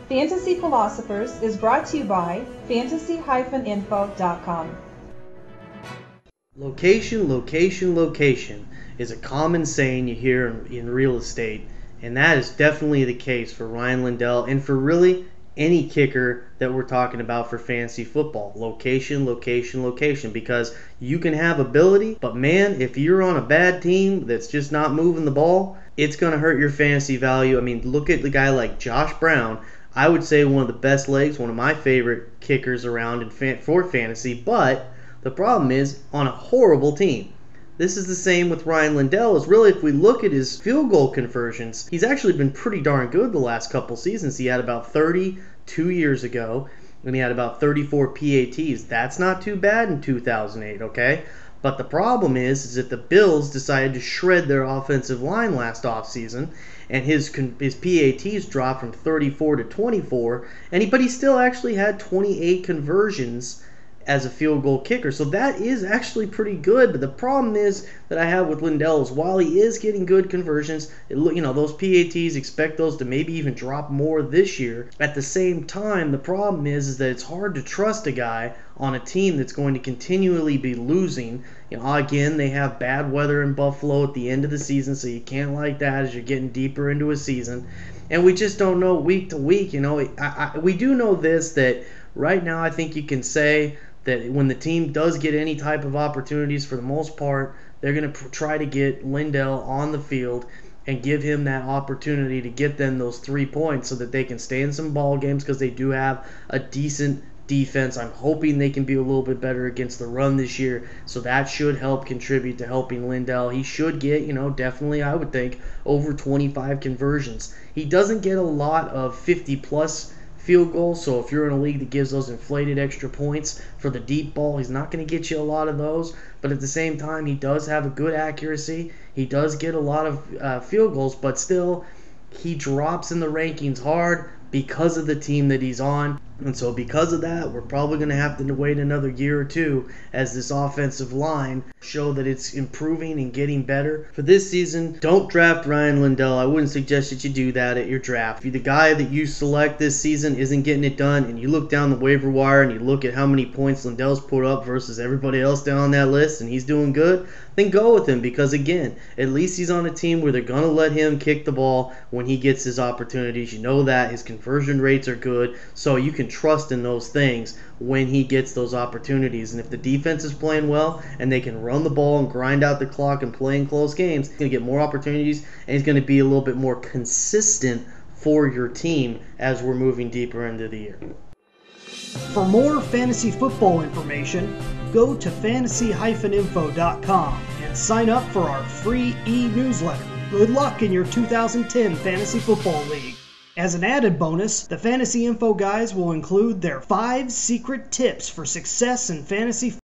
Fantasy Philosophers is brought to you by fantasy-info.com. Location, location, location is a common saying you hear in real estate, and that is definitely the case for Rian Lindell and for really any kicker that we're talking about for fantasy football. Location, location, location, because you can have ability, but man, if you're on a bad team that's just not moving the ball, it's going to hurt your fantasy value. I mean, look at the guy like Josh Brown. I would say one of the best legs, one of my favorite kickers around for fantasy, but the problem is on a horrible team. This is the same with Rian Lindell. Is really, if we look at his field goal conversions, he's actually been pretty darn good the last couple seasons. He had about 30 2 years ago, and he had about 34 PATs. That's not too bad in 2008, okay? But the problem is that the Bills decided to shred their offensive line last offseason, and his PATs dropped from 34 to 24, but he still actually had 28 conversions as a field goal kicker. So that is actually pretty good. But the problem is that I have with Lindell is while he is getting good conversions, those PATs, expect those to maybe even drop more this year. At the same time, the problem is that it's hard to trust a guy on a team that's going to continually be losing. Again, they have bad weather in Buffalo at the end of the season, so you can't like that as you're getting deeper into a season. And we just don't know week to week. We do know this, that right now I think you can say that when the team does get any type of opportunities, for the most part, they're going to try to get Lindell on the field and give him that opportunity to get them those 3 points so that they can stay in some ball games, because they do have a decent defense. I'm hoping they can be a little bit better against the run this year, so that should help contribute to helping Lindell. He should get, definitely, I would think, over 25 conversions. He doesn't get a lot of 50-plus field goals, so if you're in a league that gives those inflated extra points for the deep ball, he's not going to get you a lot of those. But at the same time, he does have a good accuracy. He does get a lot of field goals, but still, he drops in the rankings hard because of the team that he's on. And so because of that, we're probably going to have to wait another year or two as this offensive line show that it's improving and getting better. For this season, don't draft Rian Lindell. I wouldn't suggest that you do that at your draft. If the guy that you select this season isn't getting it done, and you look down the waiver wire and you look at how many points Lindell's put up versus everybody else down on that list and he's doing good, then go with him, because again, at least he's on a team where they're going to let him kick the ball when he gets his opportunities. You know that his conversion rates are good, so you can trust in those things when he gets those opportunities. And if the defense is playing well and they can run the ball and grind out the clock and play in close games, he's going to get more opportunities, and he's going to be a little bit more consistent for your team as we're moving deeper into the year. For more fantasy football information, go to fantasy-info.com and sign up for our free e-newsletter. Good luck in your 2010 Fantasy Football League. As an added bonus, the Fantasy Info guys will include their 5 secret tips for success in fantasy football.